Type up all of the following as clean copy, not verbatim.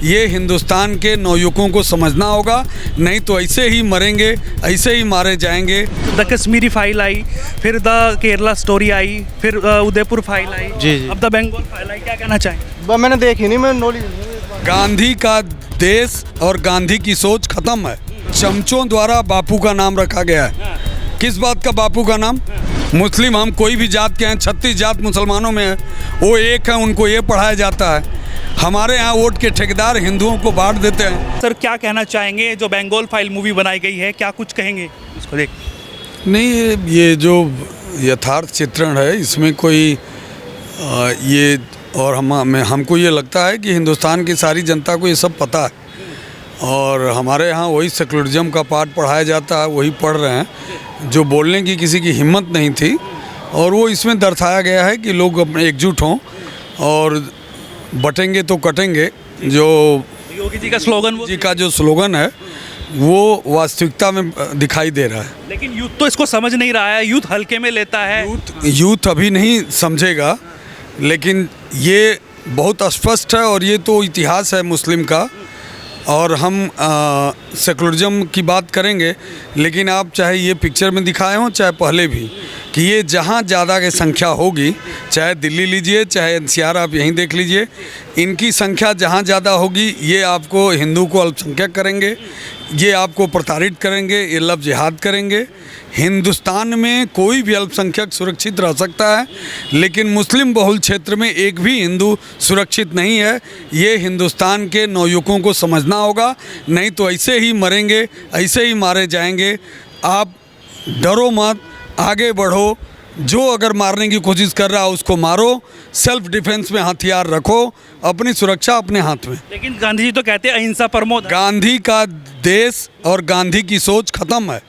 ये हिंदुस्तान के नौयुवकों को समझना होगा, नहीं तो ऐसे ही मरेंगे, ऐसे ही मारे जाएंगे। द कश्मीरी फाइल आई, फिर द केरला स्टोरी आई, फिर उदयपुर फाइल आई, जी। अब द बंगाल फाइल आई। क्या कहना चाहेंगे? मैंने देखी नहीं, मैं नॉलेज नहीं। गांधी का देश और गांधी की सोच खत्म है। चमचों द्वारा बापू का नाम रखा गया है। किस बात का बापू का नाम? मुस्लिम हम कोई भी जात के हैं, 36 जात मुसलमानों में है, वो एक है, उनको ये पढ़ाया जाता है। हमारे यहाँ वोट के ठेकेदार हिंदुओं को बांट देते हैं। सर क्या कहना चाहेंगे, जो बंगाल फाइल मूवी बनाई गई है, क्या कुछ कहेंगे इसको देख? नहीं, ये जो यथार्थ चित्रण है इसमें कोई ये और हमको ये लगता है कि हिंदुस्तान की सारी जनता को ये सब पता है और हमारे यहाँ वही सेकुलरिज्म का पाठ पढ़ाया जाता है, वही पढ़ रहे हैं। जो बोलने की किसी की हिम्मत नहीं थी और वो इसमें दर्शाया गया है कि लोग अपने एकजुट हों और बटेंगे तो कटेंगे। जो योगी जी का स्लोगन, जी का जो स्लोगन है वो वास्तविकता में दिखाई दे रहा है। लेकिन यूथ तो इसको समझ नहीं रहा है, यूथ हल्के में लेता है। यूथ अभी नहीं समझेगा, लेकिन ये बहुत स्पष्ट है और ये तो इतिहास है मुस्लिम का। और हम सेकुलरिज्म की बात करेंगे, लेकिन आप चाहे ये पिक्चर में दिखाए हों चाहे पहले भी, कि ये जहाँ ज़्यादा की संख्या होगी, चाहे दिल्ली लीजिए चाहे एनसीआर आप यहीं देख लीजिए, इनकी संख्या जहाँ ज़्यादा होगी ये आपको हिंदू को अल्पसंख्यक करेंगे, ये आपको प्रताड़ित करेंगे, ये लफ्ज़ जिहाद करेंगे। हिंदुस्तान में कोई भी अल्पसंख्यक सुरक्षित रह सकता है, लेकिन मुस्लिम बहुल क्षेत्र में एक भी हिंदू सुरक्षित नहीं है। ये हिंदुस्तान के नौयुवकों को समझना होगा, नहीं तो ऐसे ही मरेंगे, ऐसे ही मारे जाएंगे। आप डरो मत, आगे बढ़ो। जो अगर मारने की कोशिश कर रहा है उसको मारो, सेल्फ डिफेंस में हथियार रखो, अपनी सुरक्षा अपने हाथ में। लेकिन गांधी जी तो कहते हैं अहिंसा परमो धर्म। गांधी का देश और गांधी की सोच खत्म है।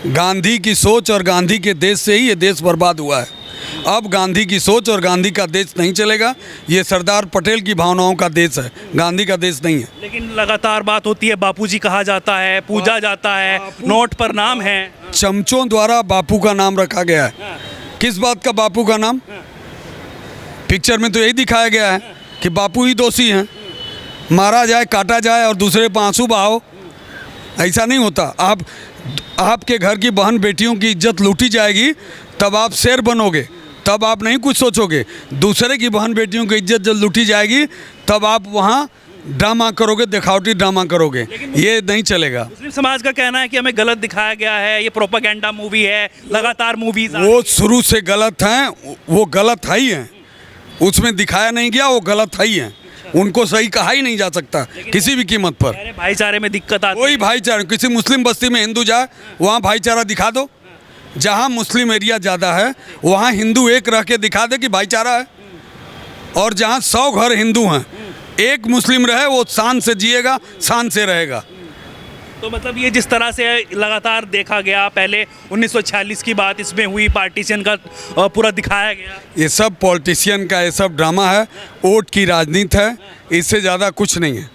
गांधी की सोच और गांधी के देश से ही ये देश बर्बाद हुआ है। अब गांधी की सोच और गांधी का देश नहीं चलेगा। ये सरदार पटेल की भावनाओं का देश है, गांधी का देश नहीं है। लेकिन लगातार बात होती है, बापूजी कहा जाता है, पूजा जाता है, नोट पर नाम है। चमचों द्वारा बापू का नाम रखा गया है। किस बात का बापू का नाम? पिक्चर में तो यही दिखाया गया है कि बापू ही दोषी हैं। मारा जाए, काटा जाए और दूसरे पर आंसू बहाओ, ऐसा नहीं होता। आपके घर की बहन बेटियों की इज्जत लूटी जाएगी तब आप शेर बनोगे, तब आप नहीं कुछ सोचोगे। दूसरे की बहन बेटियों की इज्जत जब लूटी जाएगी तब आप वहाँ ड्रामा करोगे, दिखावटी ड्रामा करोगे। ये नहीं चलेगा। मुस्लिम समाज का कहना है कि हमें गलत दिखाया गया है, ये प्रोपेगेंडा मूवी है, लगातार मूवीज वो शुरू से गलत हैं, वो गलत है ही हैं। उसमें दिखाया नहीं गया, वो गलत है ही हैं। उनको सही कहा ही नहीं जा सकता किसी भी कीमत पर। भाईचारे में दिक्कत आती है। कोई भाईचारा, किसी मुस्लिम बस्ती में हिंदू जाए वहाँ भाईचारा दिखा दो। जहाँ मुस्लिम एरिया ज़्यादा है वहाँ हिंदू एक रह के दिखा दे कि भाईचारा है। और जहाँ 100 घर हिंदू हैं, एक मुस्लिम रहे, वो शान से जिएगा, शान से रहेगा। तो मतलब ये जिस तरह से लगातार देखा गया, पहले 1946 की बात इसमें हुई, पार्टीशन का पूरा दिखाया गया। ये सब पॉलिटिशियन का ये सब ड्रामा है, वोट की राजनीति है, इससे ज़्यादा कुछ नहीं है।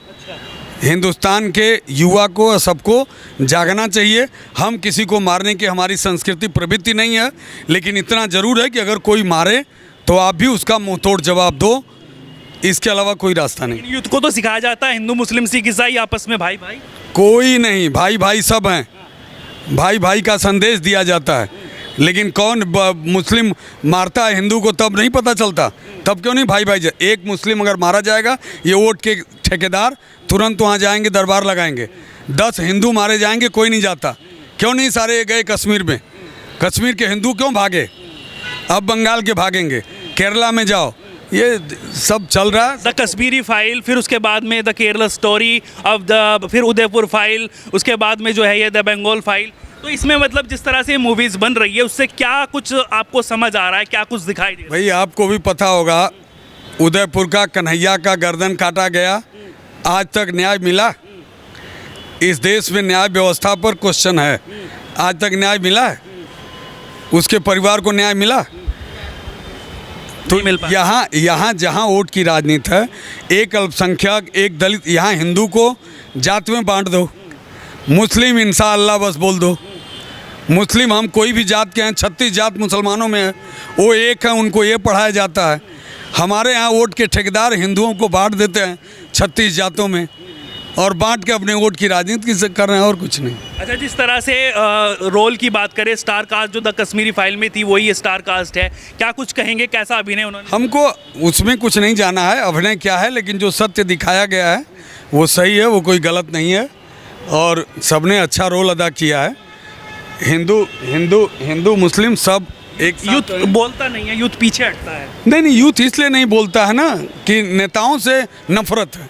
हिंदुस्तान के युवा को, सबको जागना चाहिए। हम किसी को मारने की हमारी संस्कृति प्रवृत्ति नहीं है, लेकिन इतना ज़रूर है कि अगर कोई मारे तो आप भी उसका मुंह तोड़ जवाब दो। इसके अलावा कोई रास्ता नहीं। यूथ को तो सिखाया जाता है हिंदू मुस्लिम सिख ईसाई आपस में भाई भाई, कोई नहीं, भाई भाई सब हैं। भाई भाई का संदेश दिया जाता है, लेकिन कौन मुस्लिम मारता है हिंदू को तब नहीं पता चलता। तब क्यों नहीं भाई भाई? एक मुस्लिम अगर मारा जाएगा, ये वोट के ठेकेदार तुरंत वहाँ जाएंगे, दरबार लगाएंगे। 10 हिंदू मारे जाएंगे, कोई नहीं जाता। क्यों नहीं सारे गए कश्मीर में? कश्मीर के हिंदू क्यों भागे? अब बंगाल के भागेंगे, केरला में जाओ, ये सब चल रहा है। द कश्मीरी फाइल, फिर उसके बाद में द केरला स्टोरी, अब फिर उदयपुर फाइल, उसके बाद में जो है ये द बंगाल फाइल। तो इसमें मतलब जिस तरह से मूवीज़ बन रही है उससे क्या कुछ आपको समझ आ रहा है, क्या कुछ दिखाई दे रहा है? भाई आपको भी पता होगा, उदयपुर का कन्हैया का गर्दन काटा गया, आज तक न्याय मिला? इस देश में न्याय व्यवस्था पर क्वेश्चन है। आज तक न्याय मिला है? उसके परिवार को न्याय मिला? तो यहाँ जहाँ वोट की राजनीति है, एक अल्पसंख्यक, एक दलित, यहाँ हिंदू को जात में बांट दो, मुस्लिम इंशाअल्लाह बस बोल दो। मुस्लिम हम कोई भी जात के हैं, 36 जात मुसलमानों में है, वो एक है, उनको ये पढ़ाया जाता है। हमारे यहाँ वोट के ठेकेदार हिंदुओं को बांट देते हैं, 36 जातों में और बांट के अपने वोट की राजनीति से कर रहे हैं और कुछ नहीं। अच्छा, जिस तरह से रोल की बात करें, स्टार कास्ट जो द कश्मीरी फाइल में थी वही स्टार कास्ट है, क्या कुछ कहेंगे, कैसा अभिनय उन्होंने? हमको उसमें कुछ नहीं जाना है अभिनय क्या है, लेकिन जो सत्य दिखाया गया है वो सही है, वो कोई गलत नहीं है और सबने अच्छा रोल अदा किया है। हिंदू मुस्लिम सब एक यूथ बोलता नहीं है, यूथ पीछे हटता है। नहीं, यूथ इसलिए नहीं बोलता है ना कि नेताओं से नफरत है,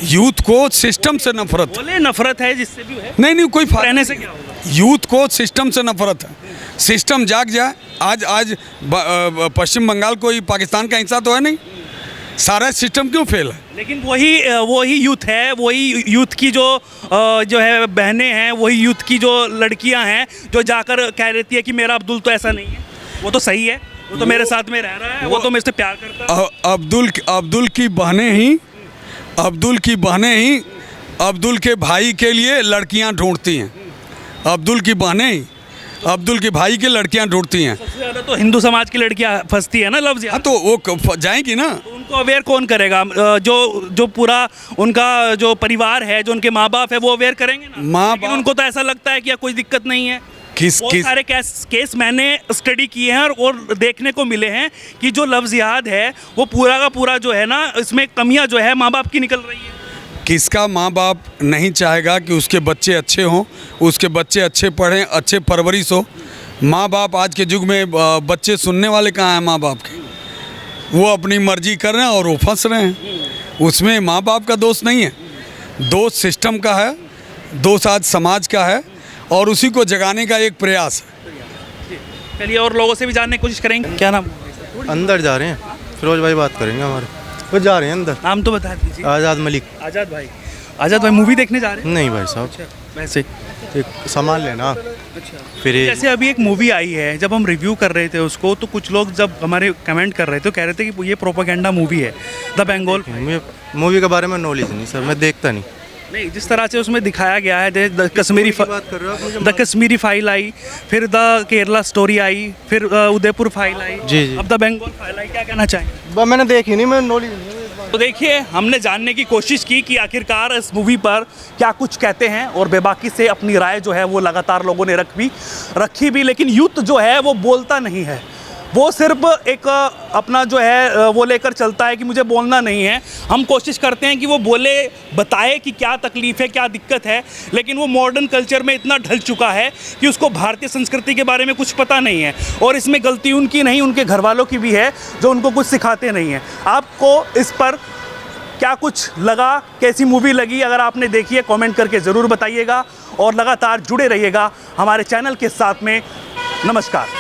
यूथ को सिस्टम से नफरत है। बोले नफरत है जिससे भी है, नहीं कोई रहने से क्या होगा? यूथ को सिस्टम से नफरत है, सिस्टम जाग जाए। आज पश्चिम बंगाल कोई पाकिस्तान का हिस्सा तो है नहीं, सारा सिस्टम क्यों फेल है? लेकिन वही यूथ है, वही यूथ की जो है बहनें हैं, वही यूथ की जो लड़कियां हैं जो जाकर कह रहती है कि मेरा अब्दुल तो ऐसा नहीं है, वो तो सही है, वो तो मेरे साथ में रह रहा है, वो तो मेरे से प्यार करता है। अब्दुल की बहनें ही अब्दुल के भाई के लिए लड़कियां ढूंढती हैं। अब्दुल की बहनें ही अब्दुल के भाई के लड़कियां ढूंढती हैं। सबसे ज़्यादा तो हिंदू समाज की लड़कियां फंसती है ना लफ्ज़। हाँ तो वो जाएंगी ना, तो उनको अवेयर कौन करेगा? जो पूरा उनका जो परिवार है, जो उनके माँ बाप है, वो अवेयर करेंगे ना। माँ लेकिन बाप उनको तो ऐसा लगता है कि कोई दिक्कत नहीं है। बहुत किस सारे केस मैंने स्टडी किए हैं और देखने को मिले हैं कि जो लफ्ज़ याद है वो पूरा का पूरा जो है ना, इसमें कमियां जो है माँ बाप की निकल रही है। किसका माँ बाप नहीं चाहेगा कि उसके बच्चे अच्छे हों, उसके बच्चे अच्छे पढ़ें, अच्छे परवरिश हो? माँ बाप आज के युग में बच्चे सुनने वाले कहाँ हैं माँ बाप के? वो अपनी मर्जी कर रहे हैं और वो फंस रहे हैं। उसमें माँ बाप का दोष नहीं है, दोष सिस्टम का है, दोष आज समाज का है और उसी को जगाने का एक प्रयास है। चलिए और लोगों से भी जानने की कोशिश करेंगे। क्या नाम? अंदर जा रहे हैं, फिरोज भाई बात करेंगे हमारे। वो जा रहे हैं अंदर। नाम तो बता दीजिए। आज़ाद मलिक। आज़ाद भाई मूवी देखने जा रहे हैं? नहीं भाई साहब, वैसे एक सामान लेना। फिर जैसे अभी एक मूवी आई है, जब हम रिव्यू कर रहे थे उसको तो कुछ लोग जब हमारे कमेंट कर रहे थे तो कह रहे थे कि ये प्रोपेगेंडा मूवी है, द बंगाल। मुझे मूवी के बारे में नॉलेज नहीं सर, मैं देखता नहीं। जिस तरह से उसमें दिखाया गया है, द कश्मीरी फाइल आई, फिर द केरला स्टोरी आई, फिर उदयपुर फाइल आई, जी। अब द बंगाल फाइल आई, क्या कहना चाहेंगे? मैंने देखी नहीं, मैं नॉलेज नहीं। तो देखिए, हमने जानने की कोशिश की कि आखिरकार इस मूवी पर क्या कुछ कहते हैं और बेबाकी से अपनी राय जो है वो लगातार लोगों ने रखी भी, लेकिन यूथ जो है वो बोलता नहीं है। वो सिर्फ एक अपना जो है वो लेकर चलता है कि मुझे बोलना नहीं है। हम कोशिश करते हैं कि वो बोले, बताए कि क्या तकलीफ़ है, क्या दिक्कत है, लेकिन वो मॉडर्न कल्चर में इतना ढल चुका है कि उसको भारतीय संस्कृति के बारे में कुछ पता नहीं है। और इसमें गलती उनकी नहीं, उनके घर वालों की भी है जो उनको कुछ सिखाते नहीं हैं। आपको इस पर क्या कुछ लगा, कैसी मूवी लगी? अगर आपने देखी है कमेंट करके ज़रूर बताइएगा और लगातार जुड़े रहिएगा हमारे चैनल के साथ में। नमस्कार।